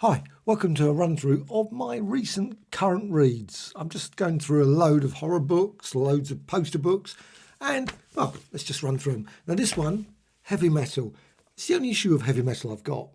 Hi, welcome to a run-through of my recent current reads. I'm just going through a load of horror books, loads of poster books, and, well, let's just run through them. Now this one, heavy metal. It's the only issue of heavy metal I've got.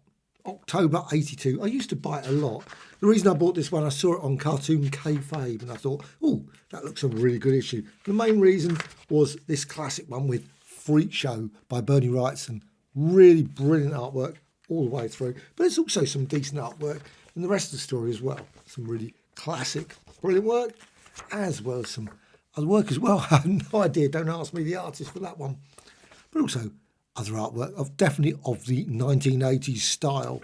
October 82. I used to buy it a lot. The reason I bought this one, I saw it on Cartoon Kayfabe, and I thought, oh, that looks a really good issue. The main reason was this classic one with Freak Show by Bernie Wrightson. Really brilliant artwork all the way through, but there's also some decent artwork in the rest of the story as well. Some really classic, brilliant work, as well as some other work as well. I have no idea, don't ask me the artist for that one. But also other artwork of definitely of the 1980s style.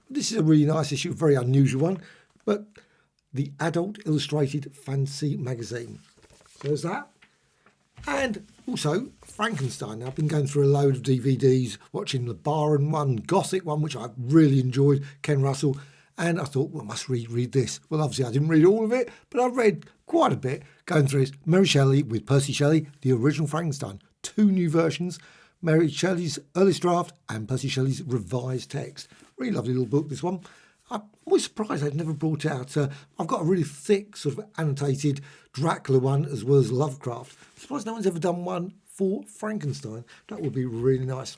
This is a really nice issue, a very unusual one, but the Adult Illustrated Fantasy magazine. So there's that. And also Frankenstein. Now, I've been going through a load of DVDs, watching the Baron one, Gothic one, which I really enjoyed, Ken Russell, and I thought, well, I must read this. Well, obviously I didn't read all of it, but I've read quite a bit going through it. Mary Shelley with Percy Shelley, the original Frankenstein. 2 new versions, Mary Shelley's earliest draft and Percy Shelley's revised text. Really lovely little book, this one. I'm always surprised they've never brought out, I've got a really thick sort of annotated Dracula one as well as Lovecraft. I'm surprised no one's ever done one for Frankenstein. That would be really nice.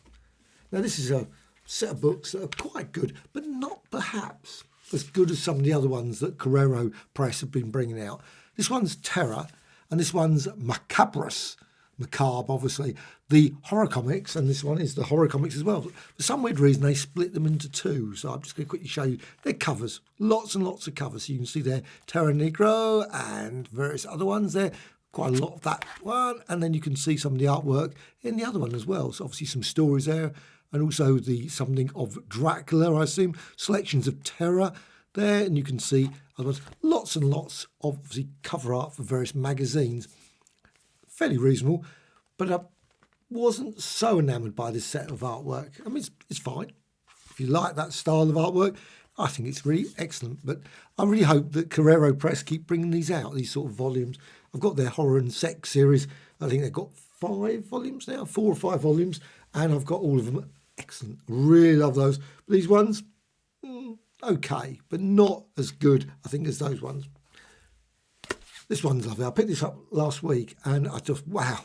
Now this is a set of books that are quite good, but not perhaps as good as some of the other ones that Carrero Press have been bringing out. This one's Terror and this one's Macabrous. Macabre, obviously, the horror comics, and this one is the horror comics as well. For some weird reason, they split them into 2, so I'm just going to quickly show you their covers. Lots and lots of covers. So you can see there Terra Negro and various other ones there. Quite a lot of that one, and then you can see some of the artwork in the other one as well. So obviously some stories there, and also the something of Dracula, I assume, selections of terror there, and you can see otherwise lots and lots of obviously cover art for various magazines. Fairly reasonable, but I wasn't so enamoured by this set of artwork. I mean, it's fine. If you like that style of artwork, I think it's really excellent. But I really hope that Carrero Press keep bringing these out, these sort of volumes. I've got their horror and sex series. I think they've got 5 volumes now, 4 or 5 volumes, and I've got all of them. Excellent. Really love those. But these ones, okay, but not as good, I think, as those ones. This one's lovely. I picked this up last week and I just, wow.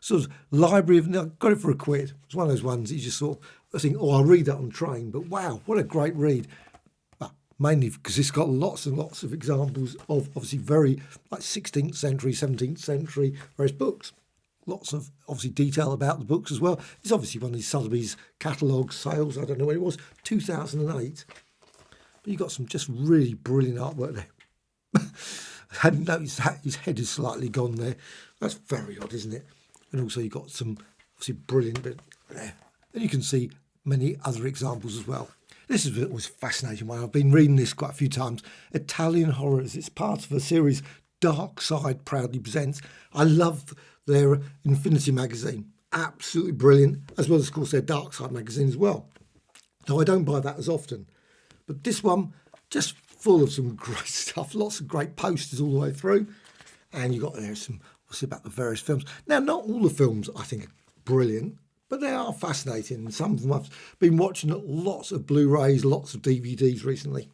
Sort of library of, I got it for £1. It's one of those ones that you just sort of think, oh, I'll read that on train. But wow, what a great read. Well, mainly because it's got lots and lots of examples of obviously very like 16th century, 17th century, various books. Lots of obviously detail about the books as well. It's obviously one of these Sotheby's catalogue sales. I don't know when it was, 2008. But you've got some just really brilliant artwork there. I hadn't noticed that his head is slightly gone there. That's very odd, isn't it? And also you've got some obviously brilliant bit there. And you can see many other examples as well. This is was fascinating one. I've been reading this quite a few times. Italian Horrors. It's part of a series Dark Side proudly presents. I love their Infinity magazine. Absolutely brilliant. As well as, of course, their Dark Side magazine as well. Though I don't buy that as often. But this one, just full of some great stuff, lots of great posters all the way through. And you've got there some, obviously, about the various films. Now, not all the films I think are brilliant, but they are fascinating. And some of them I've been watching lots of Blu-rays, lots of DVDs recently.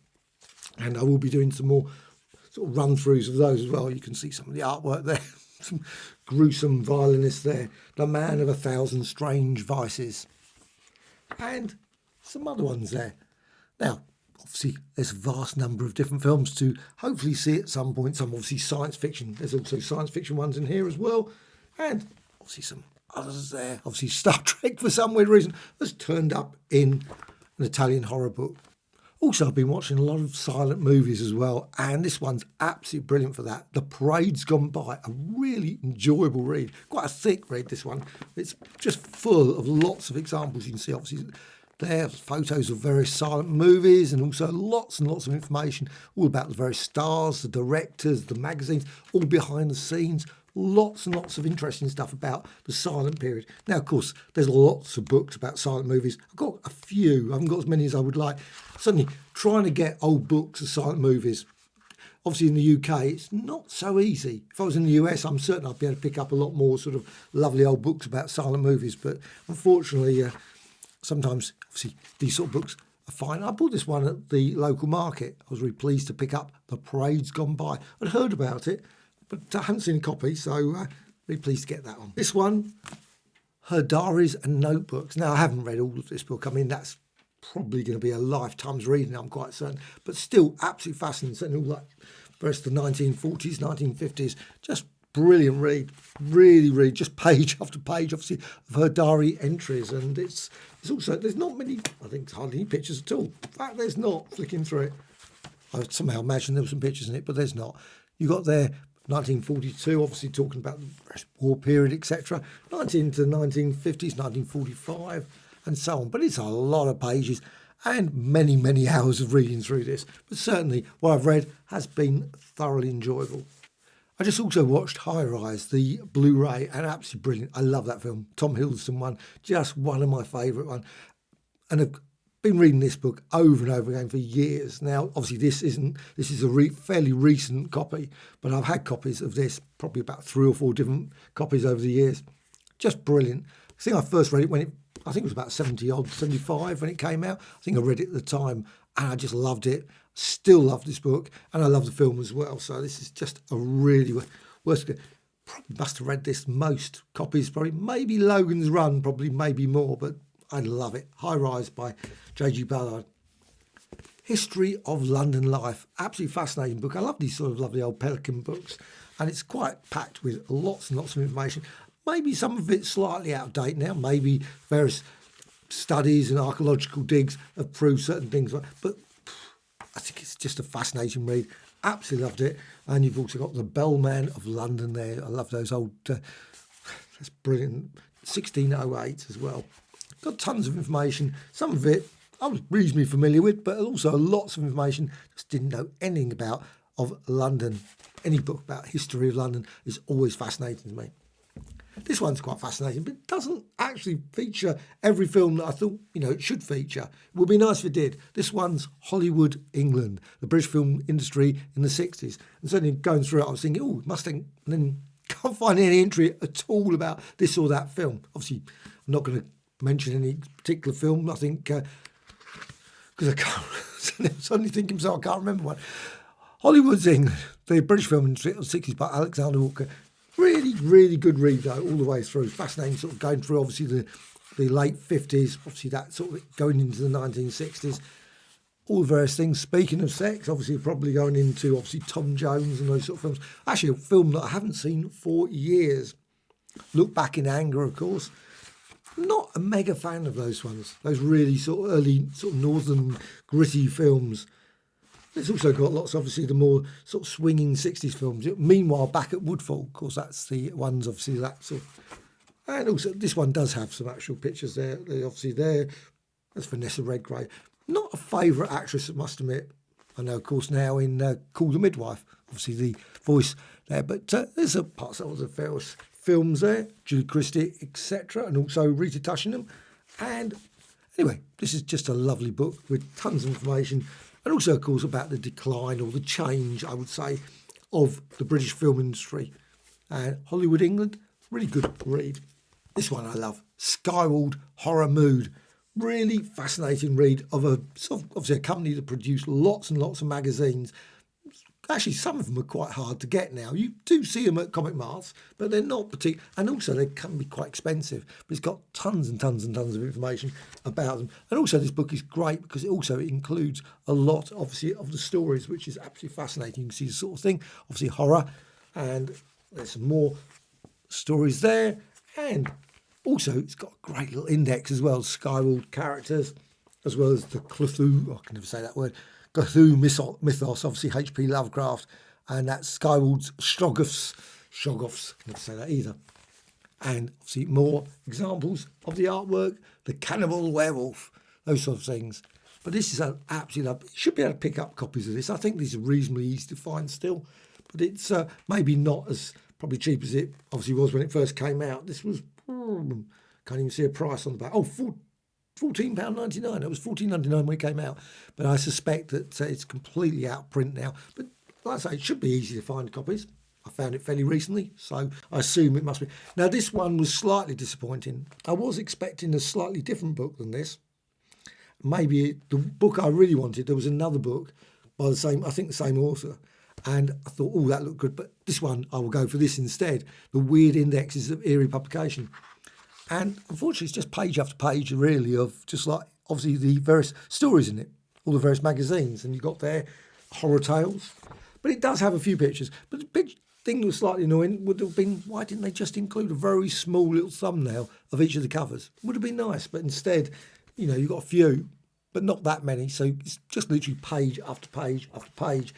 And I will be doing some more sort of run-throughs of those as well. You can see some of the artwork there. Some gruesome violinists there. The Man of 1,000 Strange Vices. And some other ones there. Now, obviously, there's a vast number of different films to hopefully see at some point. Some obviously science fiction. There's also science fiction ones in here as well. And obviously some others there. Obviously Star Trek, for some weird reason, has turned up in an Italian horror book. Also, I've been watching a lot of silent movies as well. And this one's absolutely brilliant for that. The Parade's Gone By. A really enjoyable read. Quite a thick read, this one. It's just full of lots of examples. You can see, obviously, there, photos of various silent movies and also lots and lots of information all about the various stars, the directors, the magazines, all behind the scenes. Lots and lots of interesting stuff about the silent period. Now, of course, there's lots of books about silent movies. I've got a few. I haven't got as many as I would like. Suddenly, trying to get old books of silent movies. Obviously, in the UK, it's not so easy. If I was in the US, I'm certain I'd be able to pick up a lot more sort of lovely old books about silent movies. But unfortunately, sometimes, obviously, these sort of books I bought this one at the local market. I was really pleased to pick up The Parade's Gone By. I'd heard about it, but I haven't seen a copy, so really pleased to get that one. This one, Her Diaries and Notebooks. Now, I haven't read all of this book. I mean, that's probably going to be a lifetime's reading, I'm quite certain, but still absolutely fascinating. All that rest of the 1940s, 1950s, just brilliant read. Really read, just page after page, obviously, of her diary entries. And it's also, there's not many, I think hardly any pictures at all. In fact, there's not, flicking through it. I somehow imagine there were some pictures in it, but there's not. You got there 1942, obviously talking about the war period, etc. 19 to 1950s, 1945, and so on. But it's a lot of pages and many, many hours of reading through this. But certainly what I've read has been thoroughly enjoyable. I just also watched High Rise, the Blu-ray, and absolutely brilliant. I love that film. Tom Hiddleston one, just one of my favourite ones. And I've been reading this book over and over again for years. Now, obviously, this is a fairly recent copy, but I've had copies of this, probably about 3 or 4 different copies over the years. Just brilliant. I think I first read it I think it was about 75 when it came out. I think I read it at the time and I just loved it. Still love this book, and I love the film as well. So this is just a really worth. Probably must have read this most copies, probably maybe Logan's Run, probably maybe more, but I love it. High Rise by J.G. Ballard. History of London Life, absolutely fascinating book. I love these sort of lovely old Pelican books, and it's quite packed with lots and lots of information. Maybe some of it's slightly out of date now. Maybe various studies and archaeological digs have proved certain things, but I think it's just a fascinating read. Absolutely loved it. And you've also got The Bellman of London there. I love those old, that's brilliant. 1608 as well. Got tons of information. Some of it I was reasonably familiar with, but also lots of information just didn't know anything about of London. Any book about history of London is always fascinating to me. This one's quite fascinating, but it doesn't actually feature every film that I thought, it should feature. It would be nice if it did. This one's Hollywood, England, the British film industry in the 60s. And certainly going through it, I was thinking, and then can't find any entry at all about this or that film. Obviously, I'm not going to mention any particular film, I think, because I can't, suddenly thinking, so I can't remember one. Hollywood's England, the British film industry of the 60s by Alexander Walker. Really, really good read, though, all the way through. Fascinating, sort of going through, obviously, the late 50s, obviously that sort of going into the 1960s, all the various things. Speaking of sex, obviously probably going into, obviously, Tom Jones and those sort of films. Actually, a film that I haven't seen for years. Look Back in Anger, of course. Not a mega fan of those ones, those really sort of early, sort of northern, gritty films. It's also got lots, obviously, the more sort of swinging 60s films. Meanwhile, Back at Woodfall, of course, that's the ones, obviously, that sort of... And also, this one does have some actual pictures there. They're obviously there. That's Vanessa Redgrave. Not a favourite actress, I must admit. I know, of course, now in Call the Midwife, obviously the voice there. But there's a parts of the various films there, Julie Christie, etc., and also Rita Tushingham. And anyway, this is just a lovely book with tons of information. And also, of course, about the decline or the change, I would say, of the British film industry. And Hollywood, England, really good read. This one I love, Skyward Horror Mood. Really fascinating read of obviously a company that produced lots and lots of magazines. Actually, some of them are quite hard to get now. You do see them at comic marts, but they're not particular. And also, they can be quite expensive. But it's got tons and tons and tons of information about them. And also, this book is great because it also includes a lot, obviously, of the stories, which is absolutely fascinating. You can see the sort of thing, obviously horror, and there's some more stories there. And also, it's got a great little index as well, Skyward characters, as well as the Cthulhu, I can never say that word, Cthulhu mythos, obviously H.P. Lovecraft, and that's Skyward's Shoggoths, I can never say that either. And obviously more examples of the artwork, the cannibal werewolf, those sort of things. But this is an absolute love. You should be able to pick up copies of this. I think these are reasonably easy to find still, but it's maybe not as probably cheap as it obviously was when it first came out. This was, can't even see a price on the back. £14.99. It was £14.99 when it came out. But I suspect that it's completely out of print now. But like I say, it should be easy to find copies. I found it fairly recently, so I assume it must be. Now, this one was slightly disappointing. I was expecting a slightly different book than this. maybe the book I really wanted, there was another book by the same author. And I thought, oh, that looked good. But this one, I will go for this instead. The Weird Indexes of Eerie Publication. And unfortunately, it's just page after page, really, of just like, obviously, the various stories in it, all the various magazines. And you've got there horror tales. But it does have a few pictures. But the thing that was slightly annoying would have been, why didn't they just include a very small little thumbnail of each of the covers? Would have been nice. But instead, you've got a few, but not that many. So it's just literally page after page after page,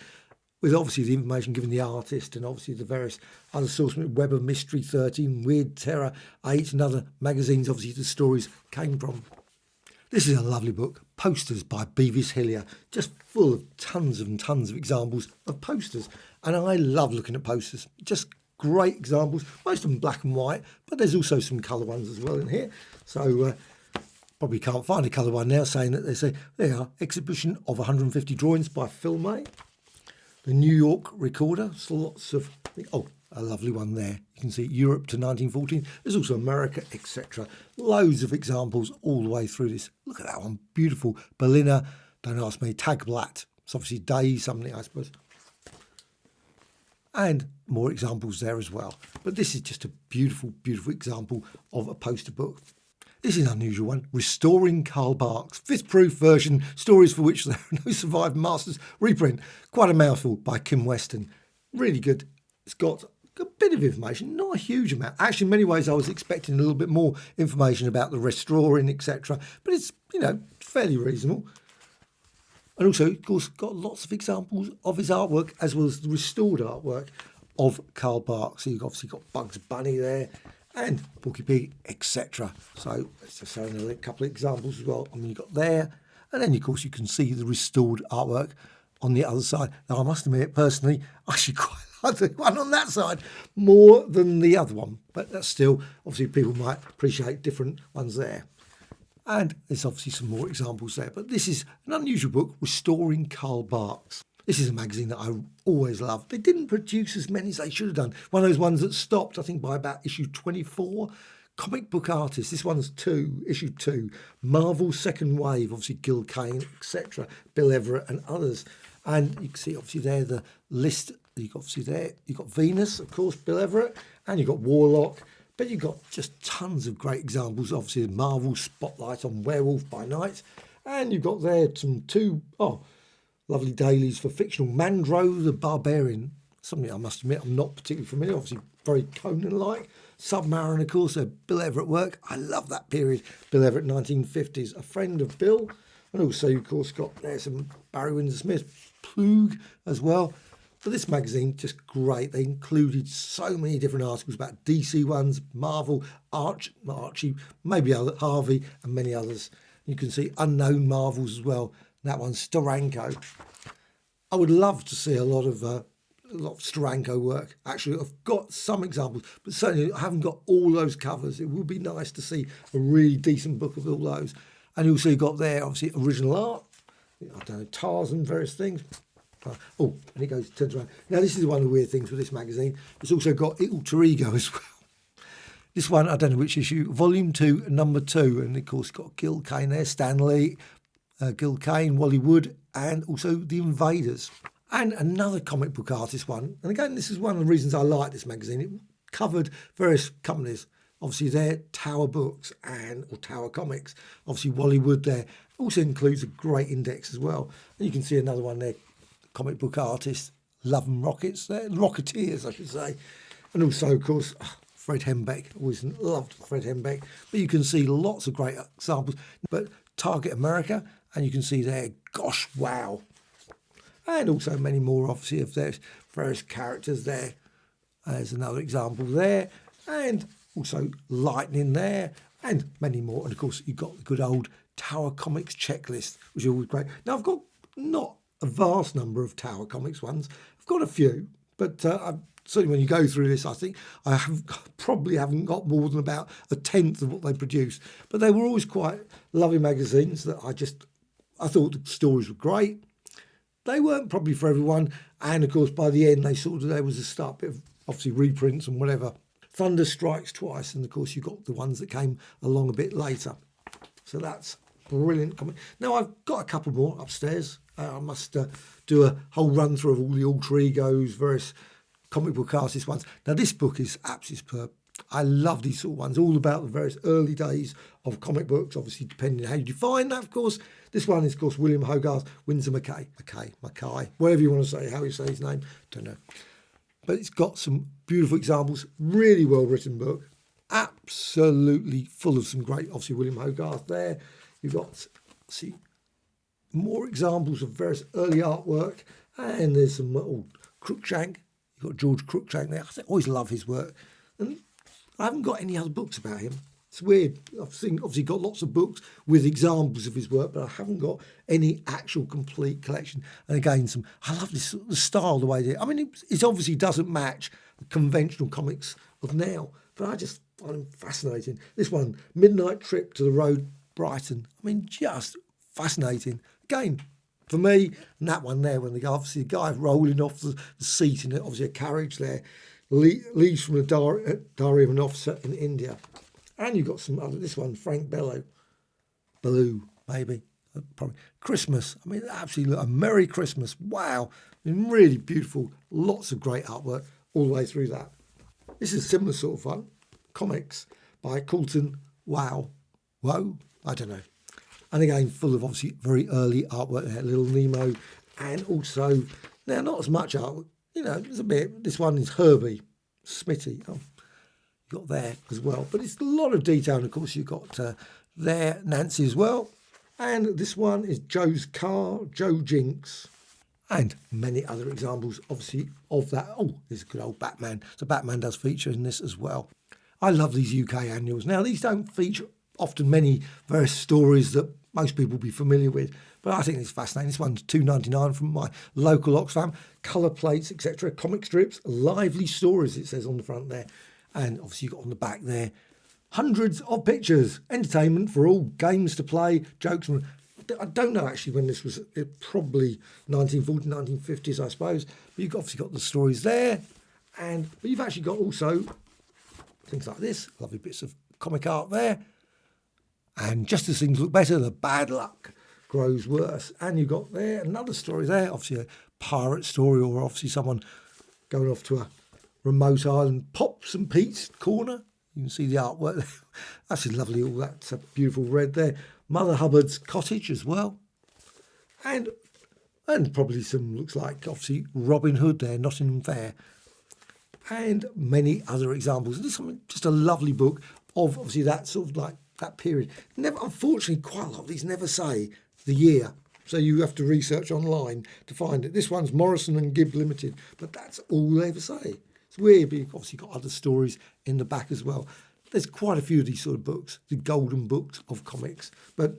with obviously the information given the artist and obviously the various other sources, Web of Mystery 13, Weird Terror 8, and other magazines obviously the stories came from. This is a lovely book, Posters by Beavis Hillier, just full of tons and tons of examples of posters. And I love looking at posters, just great examples, most of them black and white, but there's also some colour ones as well in here. So probably can't find a colour one now, saying that they are exhibition of 150 drawings by Phil May. The New York Recorder, so lots of, a lovely one there. You can see Europe to 1914. There's also America, etc. Loads of examples all the way through this. Look at that one, beautiful. Berliner, don't ask me, Tagblatt. It's obviously day something, I suppose. And more examples there as well. But this is just a beautiful, beautiful example of a poster book. This is an unusual one, Restoring Karl Barks, 5th proof version, stories for which there are no survived masters, reprint. Quite a mouthful by Kim Weston. Really good. It's got a bit of information, not a huge amount. Actually, in many ways, I was expecting a little bit more information about the restoring, etc. But it's, fairly reasonable. And also, of course, got lots of examples of his artwork, as well as the restored artwork of Karl Barks. So you've obviously got Bugs Bunny there, and Porky Pig, etc. So let's just show a couple of examples as well. You've got there, and then of course you can see the restored artwork on the other side. Now I must admit, personally, I actually quite like the one on that side more than the other one, but that's still, obviously people might appreciate different ones there. And there's obviously some more examples there, but this is an unusual book, Restoring Karl Barks. This is a magazine that I always loved. They didn't produce as many as they should have done. One of those ones that stopped, I think, by about issue 24. Comic book artists. This one's issue 2. Marvel Second Wave, obviously Gil Kane, etc. Bill Everett and others. And you can see, obviously, there the list. You've got, obviously, there. You've got Venus, of course, Bill Everett. And you've got Warlock. But you've got just tons of great examples. Obviously, the Marvel Spotlight on Werewolf by Night. And you've got there some lovely dailies for fictional Mandro the Barbarian, something I must admit I'm not particularly familiar, obviously very Conan-like. Submariner, of course, Bill Everett work. I love that period, Bill Everett, 1950s, a friend of Bill. And also, of course, got there some Barry Windsor Smith, Plug as well. But this magazine, just great. They included so many different articles about DC ones, Marvel, Archie, maybe Harvey, and many others. You can see unknown Marvels as well. That one's Steranko. I would love to see a lot of Steranko work. Actually, I've got some examples, but certainly I haven't got all those covers. It would be nice to see a really decent book of all those. And you also got there, obviously, original art. I don't know, Tarzan, various things. And it turns around. Now, this is one of the weird things with this magazine. It's also got Alter Ego as well. This one, I don't know which issue, Volume 2, Number 2. And, of course, got Gil Kane there, Stanley, Gil Kane, Wally Wood, and also The Invaders. And another comic book artist one. And again, this is one of the reasons I like this magazine. It covered various companies. Obviously there, Tower Books or Tower Comics. Obviously Wally Wood there. Also includes a great index as well. And you can see another one there, comic book artist, Love and Rockets there. Rocketeers, I should say. And also, of course, Fred Hembeck. Always loved Fred Hembeck. But you can see lots of great examples. But Target America, and you can see there, gosh, wow. And also many more, obviously, of their various characters there. There's another example there. And also Lightning there, and many more. And, of course, you've got the good old Tower Comics checklist, which is always great. Now, I've got not a vast number of Tower Comics ones. I've got a few, but certainly when you go through this, I think I probably haven't got more than about a tenth of what they produce. But they were always quite lovely magazines that I thought the stories were great. They weren't probably for everyone. And, of course, by the end, there was a start bit of, obviously, reprints and whatever. Thunder Strikes Twice. And, of course, you got the ones that came along a bit later. So that's brilliant comic. Now, I've got a couple more upstairs. I must do a whole run through of all the alter egos, various comic book artist ones. Now, this book is absolutely superb. I love these sort of ones, all about the various early days of comic books, obviously depending on how you define that, of course. This one is, of course, William Hogarth, Windsor Mackay, whatever you want to say, how you say his name, don't know. But it's got some beautiful examples, really well written book, absolutely full of some great, obviously, William Hogarth there. You've got, see, more examples of various early artwork, and there's some Cruikshank. You've got George Cruikshank there. I always love his work. And I haven't got any other books about him. It's weird. I've obviously got lots of books with examples of his work, but I haven't got any actual complete collection. And again, I love this the style, the way I mean, it obviously doesn't match the conventional comics of now, but I just find them fascinating. This one, Midnight Trip to the Road, Brighton. I mean, just fascinating. Again, for me, and that one there, when obviously the guy rolling off the seat in obviously a carriage there, leaves from the diary of an officer in India. And you've got some other, this one, Frank Ballou, maybe, probably. Christmas, I mean, absolutely, a Merry Christmas, wow. I mean, really beautiful, lots of great artwork all the way through that. This is a similar sort of fun, comics by Coulton, Whoa, I don't know. And again, full of obviously very early artwork there, Little Nemo, and also, now not as much artwork, there's a bit, this one is Herbie Smitty, got there as well, but it's a lot of detail. And of course you've got there Nancy as well, and this one is Joe's car, Joe Jinks, and many other examples obviously of that. There's a good old Batman, so Batman does feature in this as well. I love these UK annuals. Now these don't feature often many various stories that most people will be familiar with, but I think it's fascinating. This one's £2.99 from my local Oxfam, colour plates, etc., comic strips, lively stories, it says on the front there. And obviously you've got on the back there, hundreds of pictures, entertainment for all, games to play, jokes. I don't know actually when this was, probably 1940s, 1950s, I suppose. But you've obviously got the stories there. But you've actually got also things like this, lovely bits of comic art there. And just as things look better, the bad luck grows worse. And you've got there another story there, obviously a pirate story, or obviously someone going off to a remote island, Pops and Pete's corner. You can see the artwork there. That's lovely, all that beautiful red there. Mother Hubbard's cottage as well. And probably some, looks like, obviously, Robin Hood there, Nottingham Fair. And many other examples. And this is just a lovely book of, obviously, that sort of like, that period. Unfortunately, quite a lot of these never say the year. So you have to research online to find it. This one's Morrison and Gibb Limited, but that's all they ever say. It's weird, but you've obviously got other stories in the back as well. There's quite a few of these sort of books, the golden books of comics, but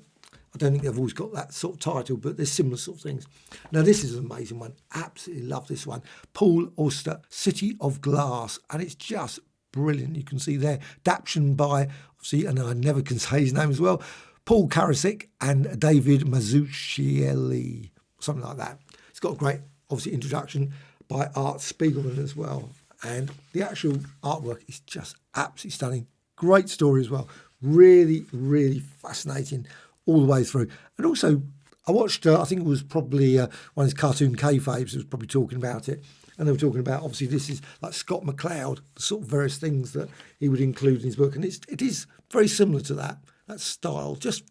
I don't think they've always got that sort of title, but there's similar sort of things. Now, this is an amazing one. Absolutely love this one. Paul Auster, City of Glass, and it's just brilliant. You can see there, adaptation by, obviously, and I never can say his name as well, Paul Karasik and David Mazzucchelli, something like that. It's got a great, obviously, introduction by Art Spiegelman as well. And the actual artwork is just absolutely stunning. Great story as well. Really, really fascinating all the way through. And also, I watched, I think it was probably one of his cartoon kayfabes who was probably talking about it. And they were talking about, obviously, this is like Scott McCloud, the sort of various things that he would include in his book. And it is very similar to that style. Just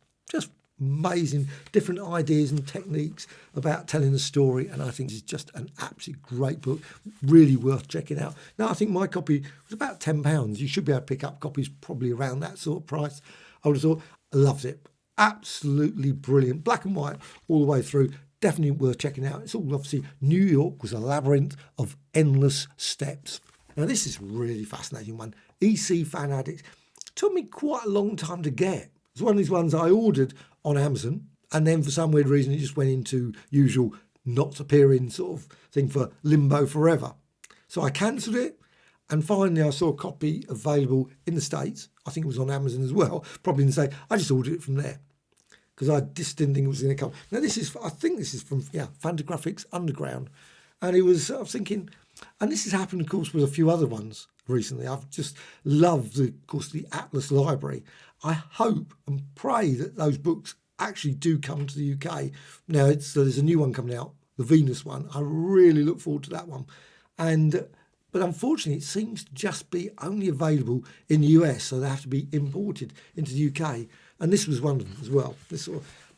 amazing, different ideas and techniques about telling a story. And I think it's just an absolutely great book, really worth checking out. Now, I think my copy was about £10. You should be able to pick up copies probably around that sort of price. I would have thought, I loved it. Absolutely brilliant. Black and white all the way through. Definitely worth checking out. It's all obviously, New York was a labyrinth of endless steps. Now, this is a really fascinating one. EC Fan Addict. Took me quite a long time to get. It's one of these ones I ordered on Amazon, and then for some weird reason it just went into usual not appearing sort of thing for limbo forever. So I cancelled it, and finally I saw a copy available in the States. I think it was on Amazon as well, probably in the States. I just ordered it from there because I just didn't think it was going to come. Now I think this is from Fantagraphics Underground, and I was thinking, and this has happened of course with a few other ones recently. I've just loved, of course, the Atlas Library. I hope and pray that those books actually do come to the UK. Now, there's a new one coming out, the Venus one. I really look forward to that one. But unfortunately, it seems to just be only available in the US, so they have to be imported into the UK. And this was one of them as well.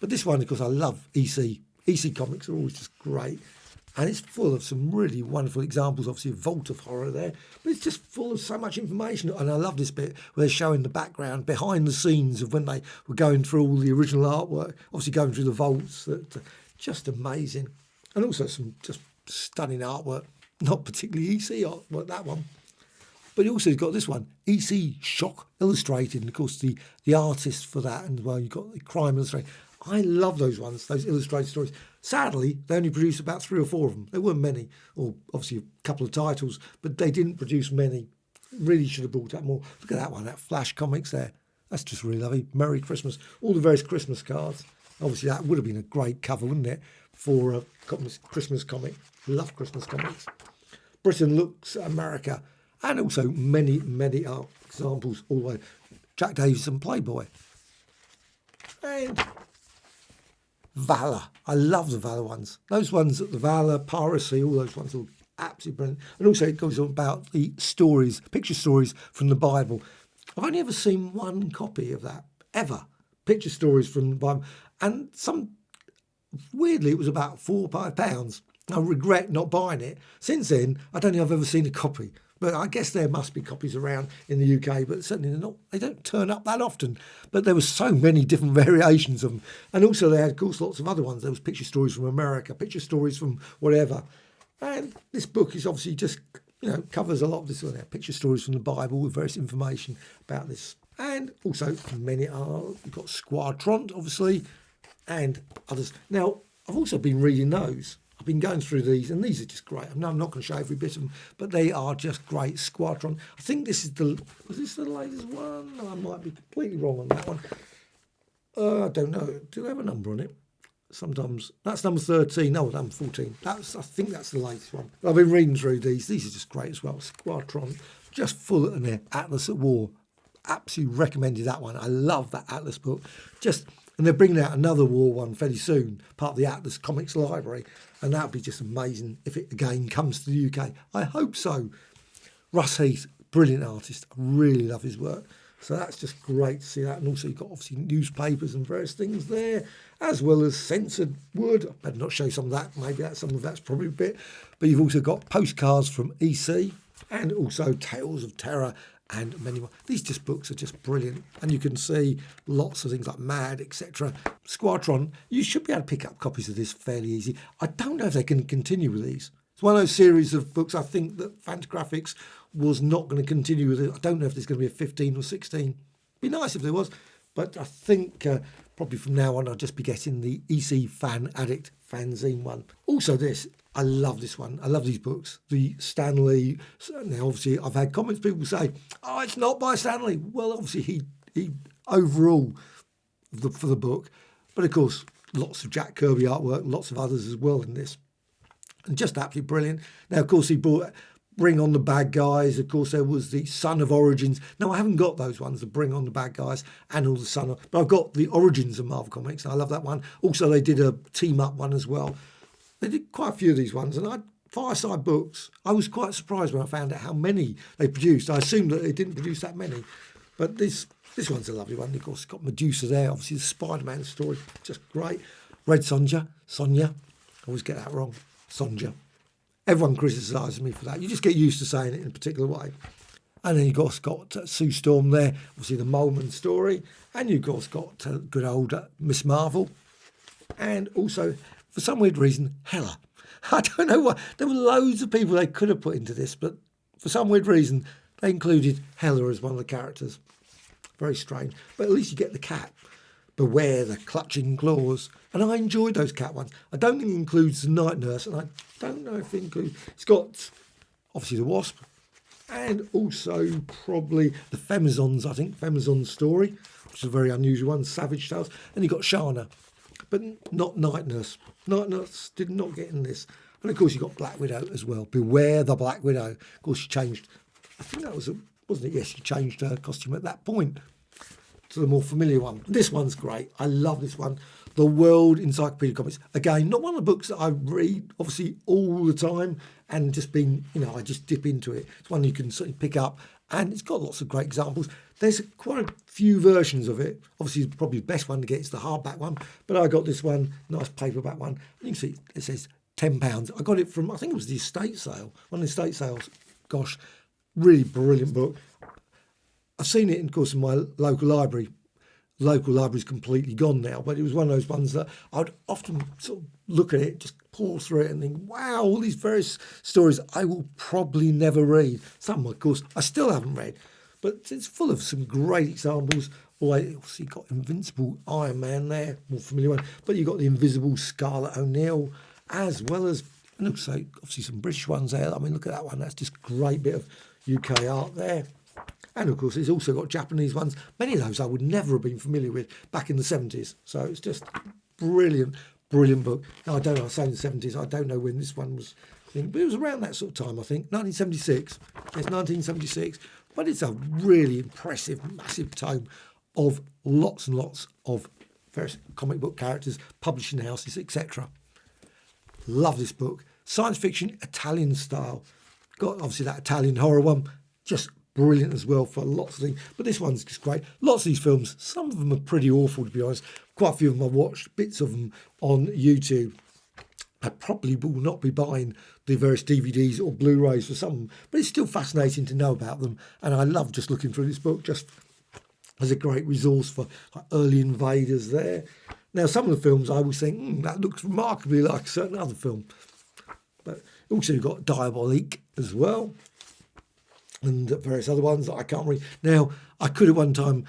But this one, of course, I love EC. EC comics are always just great. And it's full of some really wonderful examples, obviously a vault of horror there, but it's just full of so much information. And I love this bit where they're showing the background, behind the scenes of when they were going through all the original artwork, obviously going through the vaults. Just amazing. And also some just stunning artwork, not particularly EC artwork, that one. But he also got this one, EC Shock Illustrated, and of course the artist for that, and well, you've got the Crime Illustrated. I love those ones, those illustrated stories. Sadly, they only produced about 3 or 4 of them. There weren't many, or obviously a couple of titles, but they didn't produce many. Really should have brought out more. Look at that one, that Flash Comics there. That's just really lovely. Merry Christmas. All the various Christmas cards. Obviously, that would have been a great cover, wouldn't it, for a Christmas comic. Love Christmas comics. Britain Looks at America. And also many, many art examples all the way. Jack Davison, Playboy. And Valor. I love the Valor ones. Those ones, the Valor, Piracy, all those ones are absolutely brilliant. And also it goes on about the stories, picture stories from the Bible. I've only ever seen one copy of that, ever. Picture stories from the Bible. And weirdly, it was about £4 or £5. I regret not buying it. Since then, I don't think I've ever seen a copy. But I guess there must be copies around in the UK, but certainly they don't turn up that often. But there were so many different variations of them. And also they had, of course, lots of other ones. There was picture stories from America, picture stories from whatever. And this book is obviously just, covers a lot of this. Picture stories from the Bible with various information about this. And also many are, you've got Squadron, obviously, and others. Now, I've also been reading those. I've been going through these, and these are just great. I'm not going to show every bit of them, but they are just great. Squadron. I think was this the latest one? I might be completely wrong on that one. I don't know. Do they have a number on it? Sometimes. That's number 13. No, number 14. I think that's the latest one. I've been reading through these. These are just great as well. Squadron, just full of their Atlas at War. Absolutely recommended that one. I love that Atlas book. And they're bringing out another war one fairly soon, part of the Atlas Comics Library. And that would be just amazing if it again comes to the UK. I hope so. Russ Heath, brilliant artist. I really love his work. So that's just great to see that. And also you've got obviously newspapers and various things there, as well as censored wood. I better not show some of that. Maybe some of that's probably a bit. But you've also got postcards from EC and also Tales of Terror and many more. These books are just brilliant. And you can see lots of things like Mad, etc. Squadron, you should be able to pick up copies of this fairly easy. I don't know if they can continue with these. It's one of those series of books I think that Fantagraphics was not going to continue with it. I don't know if there's going to be a 15 or 16. Be nice if there was. But I think probably from now on I'll just be getting the EC Fan Addict fanzine one. Also this, I love this one. I love these books. The Stan Lee. Now, obviously, I've had comments. People say, "Oh, it's not by Stan Lee." Well, obviously, he overall for the book, but of course, lots of Jack Kirby artwork, lots of others as well in this, and just absolutely brilliant. Now, of course, he brought Bring on the Bad Guys. Of course, there was the Son of Origins. No, I haven't got those ones, the Bring on the Bad Guys and all the Son of, but I've got the Origins of Marvel Comics, and I love that one. Also, they did a team up one as well. They did quite a few of these ones, and Fireside Books, I was quite surprised when I found out how many they produced. I assumed that they didn't produce that many, but this one's a lovely one. Of course, it's got Medusa there, obviously the Spider-Man story, just great. Red Sonja, I always get that wrong, Sonja. Everyone criticises me for that. You just get used to saying it in a particular way. And then you've got Sue Storm there, obviously the Molman story, and you've got good old Miss Marvel, and also, for some weird reason, Hela. I don't know why. There were loads of people they could have put into this, but for some weird reason, they included Hela as one of the characters. Very strange. But at least you get the cat. Beware the clutching claws. And I enjoyed those cat ones. I don't think it includes the Night Nurse, and I don't know if it includes... It's got, obviously, the Wasp, and also probably the Femizons, I think, Femizon story, which is a very unusual one, Savage Tales. And you've got Shana, but not Night Nurse. Night Nurse did not get in this. And of course, you've got Black Widow as well. Beware the Black Widow. Of course, she changed. I think that was, wasn't it? Yes, she changed her costume at that point to the more familiar one. This one's great. I love this one. The World Encyclopedia of Comics. Again, not one of the books that I read, obviously, all the time, and just been, I just dip into it. It's one you can certainly pick up, and it's got lots of great examples. There's quite a few versions of it. Obviously, probably the best one to get is the hardback one, but I got this one, nice paperback one. You can see it says £10. I got it from, I think it was the estate sale, one of the estate sales. Gosh, really brilliant book. I've seen it, of course, in my local library. Local library's completely gone now, but it was one of those ones that I'd often sort of look at it, just pause through it and think, wow, all these various stories I will probably never read. Some, of course, I still haven't read, but it's full of some great examples. Obviously, you've got Invincible Iron Man there, more familiar one, but you've got the Invisible Scarlet O'Neill, as well as, and also obviously some British ones there. I mean, look at that one. That's just a great bit of UK art there. And of course, it's also got Japanese ones. Many of those I would never have been familiar with back in the 70s. So it's just brilliant, brilliant book. Now, I don't know, I say in the 70s, I don't know when this one was, but it was around that sort of time, I think. 1976. It's 1976. But it's a really impressive, massive tome of lots and lots of various comic book characters, publishing houses, etc. Love this book. Science fiction, Italian style. Got obviously that Italian horror one. Just brilliant as well for lots of things. But this one's just great. Lots of these films, some of them are pretty awful, to be honest. Quite a few of them I've watched, bits of them on YouTube. I probably will not be buying the various DVDs or Blu-rays for some of them, but it's still fascinating to know about them. And I love just looking through this book, just as a great resource for early invaders there. Now, some of the films I always think, that looks remarkably like a certain other film. But also you've got Diabolique as well, and various other ones that I can't read. Now, I could at one time,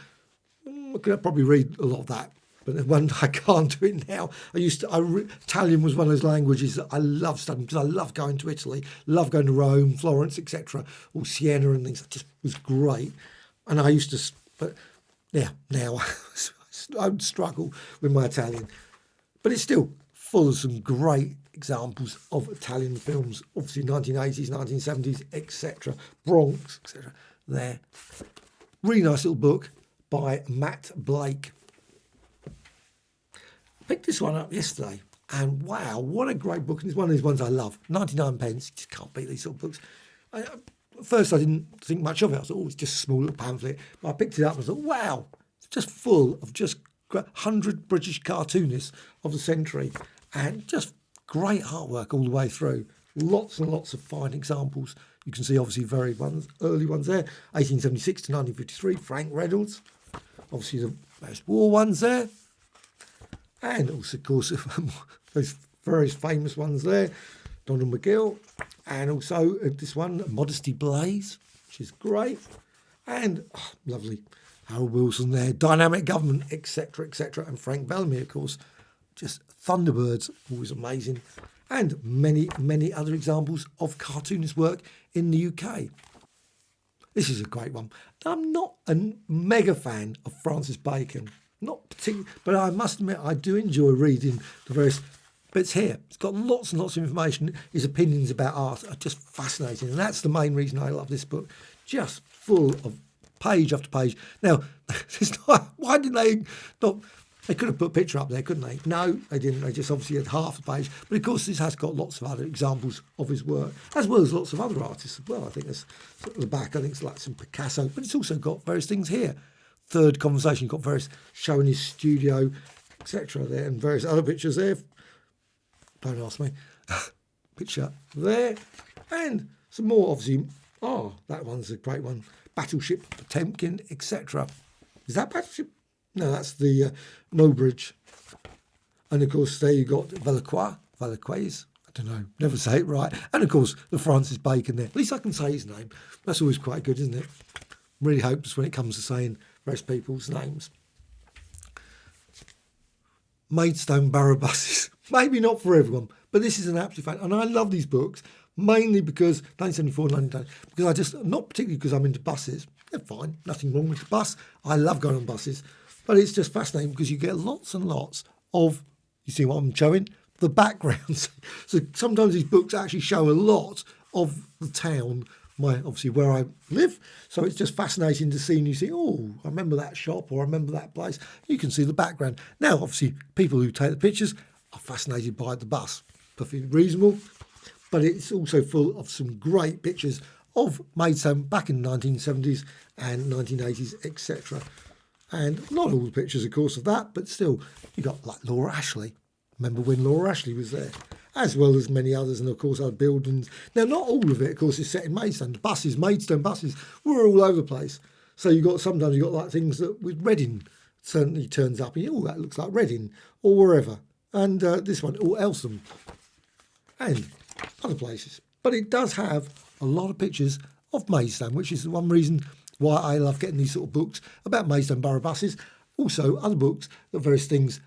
I could probably read a lot of that, but one I can't do it now. Italian was one of those languages that I love studying because I love going to Italy, love going to Rome, Florence, etc., or Siena and things. It just was great. And I used to, but yeah, now I would struggle with my Italian. But it's still full of some great examples of Italian films, obviously 1980s, 1970s, etc. Bronx, etc. There. Really nice little book by Matt Blake. Picked this one up yesterday, and wow, what a great book. And it's one of these ones I love. 99 pence, you just can't beat these sort of books. At first I didn't think much of it. I thought, it's just a small little pamphlet. But I picked it up and I thought, wow, it's just full of just 100 British cartoonists of the century, and just great artwork all the way through. Lots and lots of fine examples. You can see obviously very early ones there. 1876 to 1953, Frank Reynolds. Obviously the most war ones there. And also, of course, those various famous ones there. Donald McGill. And also this one, Modesty Blaze, which is great. And lovely Harold Wilson there. Dynamic Government, etc., etc. And Frank Bellamy, of course. Just Thunderbirds, always amazing. And many, many other examples of cartoonist work in the UK. This is a great one. I'm not a mega fan of Francis Bacon. Not particularly, but I must admit I do enjoy reading the various bits here. It's got lots and lots of information. His opinions about art are just fascinating. And that's the main reason I love this book. Just full of page after page. Now, why didn't they not... They could have put a picture up there, couldn't they? No, they didn't. They just obviously had half the page. But of course, this has got lots of other examples of his work, as well as lots of other artists as well. I think there's at the back, I think it's like some Picasso, but it's also got various things here. Third conversation, you've got various showing his studio, etc. there, and various other pictures there. Don't ask me. Picture there. And some more, obviously. Oh, that one's a great one. Battleship Potemkin, etc. Is that Battleship? No, that's the Mowbridge. And of course, there you got Velaqua, I don't know, never say it right. And of course, the Francis Bacon there. At least I can say his name. That's always quite good, isn't it? Really hopeless when it comes to saying most people's names. Maidstone Borough buses. Maybe not for everyone, but this is an absolute fan. And I love these books, mainly because 1974, 1990, because I just, not particularly because I'm into buses. They're fine, nothing wrong with the bus. I love going on buses. But it's just fascinating because you get lots and lots of, you see what I'm showing? The backgrounds. So sometimes these books actually show a lot of the town obviously where I live. So it's just fascinating to see, and you see, oh, I remember that shop, or I remember that place. You can see the background. Now, obviously, people who take the pictures are fascinated by the bus. Perfectly reasonable. But it's also full of some great pictures of Maidstone back in the 1970s and 1980s, etc. And not all the pictures, of course, of that, but still, you got like Laura Ashley. Remember when Laura Ashley was there? As well as many others, and of course our buildings. Now, not all of it, of course, is set in Maidstone. The buses, Maidstone buses, were all over the place. So sometimes you got like things that with Reading certainly turns up, and that looks like Reading, or wherever. And this one, or Eltham, and other places. But it does have a lot of pictures of Maidstone, which is the one reason why I love getting these sort of books about Maidstone Borough buses. Also, other books of various things,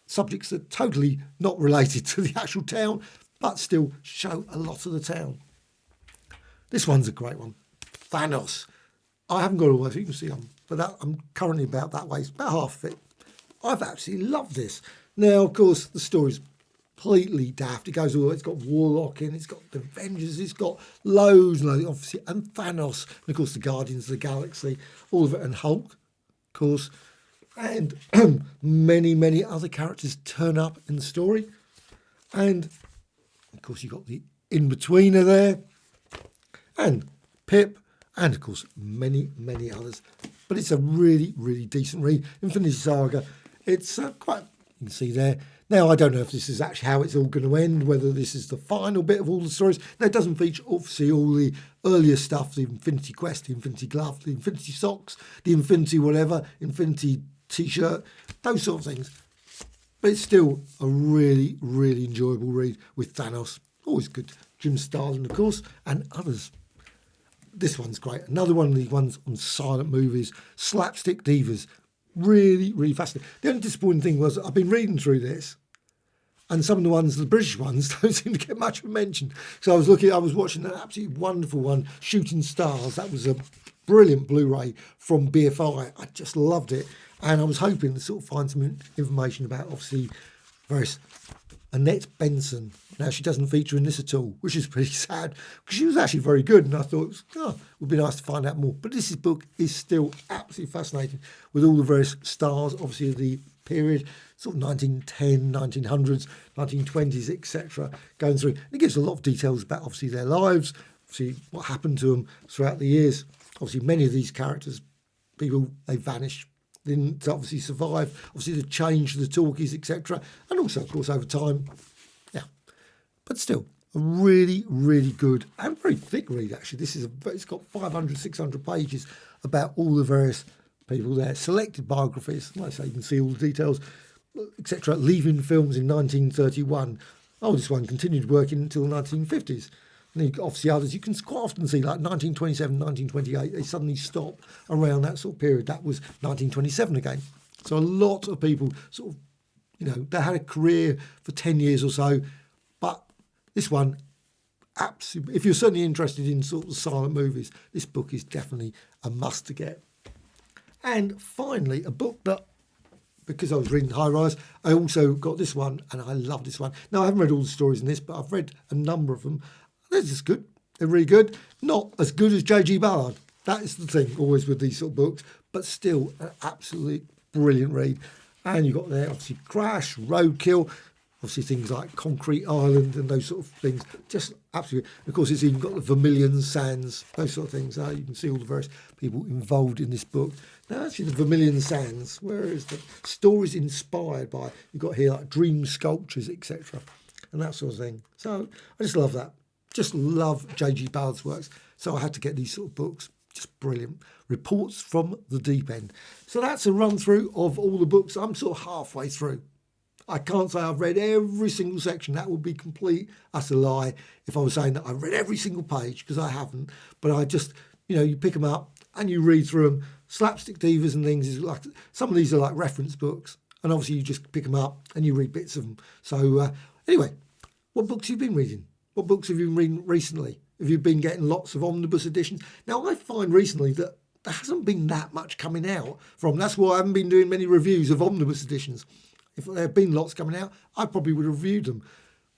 subjects that are totally not related to the actual town, but still show a lot of the town. This one's a great one. Thanos. I haven't got all the way, so you can see but I'm currently about that way, about half of it. I've absolutely loved this. Now, of course, the story's completely daft. It goes all, it's got Warlock in, it's got the Avengers, it's got loads and loads, obviously, and Thanos, and of course the Guardians of the Galaxy, all of it, and Hulk, of course, and many, many other characters turn up in the story. And of course you've got the in-betweener there, and Pip, and of course many, many others. But it's a really, really decent read. Infinity Saga, it's quite, you can see there. Now, I don't know if this is actually how it's all going to end, whether this is the final bit of all the stories. Now, it doesn't feature, obviously, all the earlier stuff, the Infinity Quest, the Infinity Glove, the Infinity Socks, the Infinity whatever, Infinity T-shirt, those sort of things. But it's still a really, really enjoyable read with Thanos. Always good. Jim Starlin, of course, and others. This one's great. Another one of the ones on silent movies, Slapstick Divas. Really, really fascinating. The only disappointing thing was I've been reading through this, and some of the ones, the British ones, don't seem to get much of a mention. So I was watching an absolutely wonderful one, Shooting Stars. That was a brilliant Blu-ray from BFI. I just loved it. And I was hoping to sort of find some information about, obviously, various Annette Benson. Now, she doesn't feature in this at all, which is pretty sad, because she was actually very good, and I thought it would be nice to find out more. But this book is still absolutely fascinating, with all the various stars, obviously, of the period, sort of 1910, 1900s, 1920s, etc., going through. And it gives a lot of details about, obviously, their lives, obviously, what happened to them throughout the years. Obviously, many of these characters, people, they vanished. Didn't obviously survive, obviously the change, the talkies, etc. And also, of course, over time. Yeah. But still, a really, really good and very thick read, actually. It's got 500, 600 pages about all the various people there. Selected biographies, like I say, you can see all the details, etc. Leaving films in 1931. Oh, this one continued working until the 1950s. And then obviously others, you can quite often see like 1927, 1928, they suddenly stop around that sort of period. That was 1927 again. So a lot of people sort of, they had a career for 10 years or so. But this one, absolutely, if you're certainly interested in sort of silent movies, this book is definitely a must to get. And finally, a book that, because I was reading High Rise, I also got this one, and I love this one. Now, I haven't read all the stories in this, but I've read a number of them. They're just good. They're really good. Not as good as J.G. Ballard. That is the thing always with these sort of books, but still an absolutely brilliant read. And you've got there, obviously, Crash, Roadkill, obviously things like Concrete Island and those sort of things. Just absolutely. Of course, it's even got the Vermilion Sands, those sort of things. You can see all the various people involved in this book. Now, actually, the Vermilion Sands, where is the stories inspired by? You've got here like dream sculptures, etc., and that sort of thing. So I just love that. Just love J.G. Ballard's works. So I had to get these sort of books. Just brilliant. Reports from the Deep End. So that's a run through of all the books. I'm sort of halfway through. I can't say I've read every single section. That would be complete, utter lie if I was saying that I've read every single page, because I haven't. But I just, you pick them up and you read through them. Slapstick Divas and things is like, some of these are like reference books. And obviously you just pick them up and you read bits of them. So anyway, what books have you been reading? What books have you been reading recently? Have you been getting lots of omnibus editions? Now, I find recently that there hasn't been that much coming out from. That's why I haven't been doing many reviews of omnibus editions. If there had been lots coming out, I probably would have reviewed them.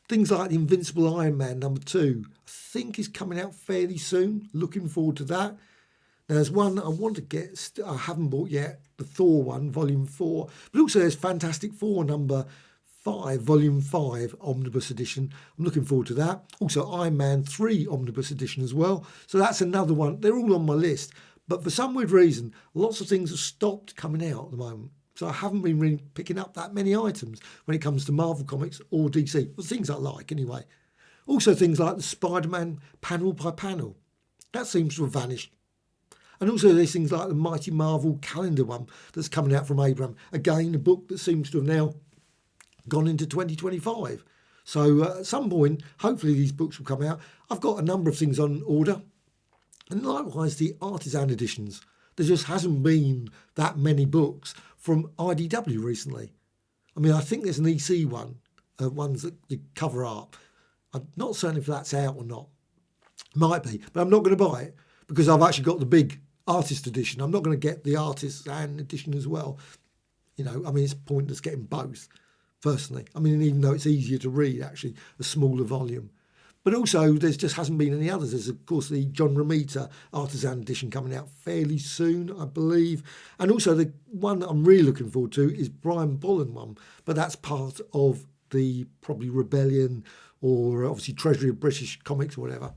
Things like the Invincible Iron Man #2, I think is coming out fairly soon. Looking forward to that. Now, there's one I want to get, I haven't bought yet, the Thor one, Volume 4. But also there's Fantastic Four #5, Volume 5, Omnibus Edition. I'm looking forward to that. Also Iron Man 3 Omnibus Edition as well. So that's another one. They're all on my list. But for some weird reason, lots of things have stopped coming out at the moment. So I haven't been really picking up that many items when it comes to Marvel Comics or DC. Well, things I like anyway. Also things like the Spider-Man panel by panel. That seems to have vanished. And also there's things like the Mighty Marvel calendar one that's coming out from Abraham. Again, a book that seems to have now gone into 2025. So at some point, hopefully these books will come out. I've got a number of things on order. And likewise, the artisan editions. There just hasn't been that many books from IDW recently. I mean, I think there's an EC one, ones that you cover up. I'm not certain if that's out or not. Might be, but I'm not going to buy it because I've actually got the big artist edition. I'm not going to get the artisan edition as well. You know, I mean, it's pointless getting both, personally. I mean, even though it's easier to read, actually, a smaller volume. But also, there just hasn't been any others. There's, of course, the John Romita Artisan Edition coming out fairly soon, I believe. And also, the one that I'm really looking forward to is Brian Bolland one. But that's part of the probably Rebellion or obviously Treasury of British Comics or whatever.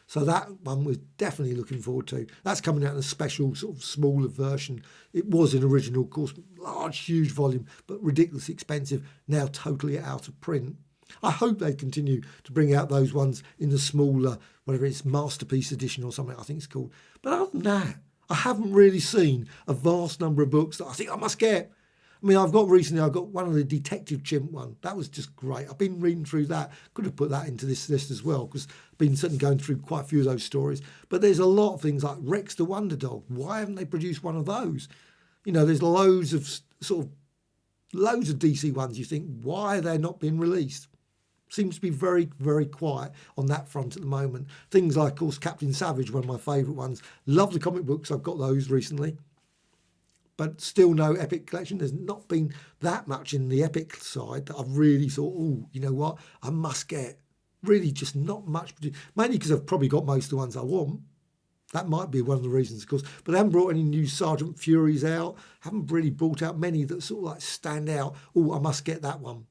So that one we're definitely looking forward to. That's coming out in a special sort of smaller version. It was an original, of course, large, huge volume, but ridiculously expensive, now totally out of print. I hope they continue to bring out those ones in the smaller, whatever it's, Masterpiece Edition or something I think it's called. But other than that, I haven't really seen a vast number of books that I think I must get. I mean, I've got one of the Detective Chimp one. That was just great. I've been reading through that. Could have put that into this list as well because I've been certainly going through quite a few of those stories. But there's a lot of things like Rex the Wonder Dog. Why haven't they produced one of those? You know, there's loads of DC ones. You think, why are they not being released? Seems to be very, very quiet on that front at the moment. Things like, of course, Captain Savage, one of my favourite ones. Love the comic books. I've got those recently. But still no Epic collection. There's not been that much in the Epic side that I've really thought, oh, you know what, I must get. Really just not much. Mainly because I've probably got most of the ones I want. That might be one of the reasons, of course. But I haven't brought any new Sergeant Furies out. Haven't really brought out many that sort of like stand out. Oh, I must get that one.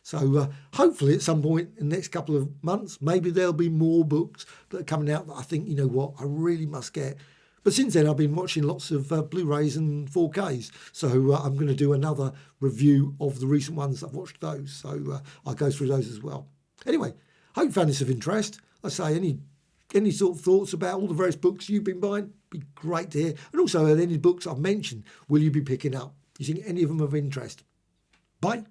So hopefully at some point in the next couple of months, maybe there'll be more books that are coming out that I think, you know what, I really must get. But since then, I've been watching lots of Blu-rays and 4Ks. So I'm going to do another review of the recent ones. I've watched those. So I'll go through those as well. Anyway, hope you found this of interest. I say, any sort of thoughts about all the various books you've been buying? Be great to hear. And also, any books I've mentioned, will you be picking up? You think any of them of interest? Bye.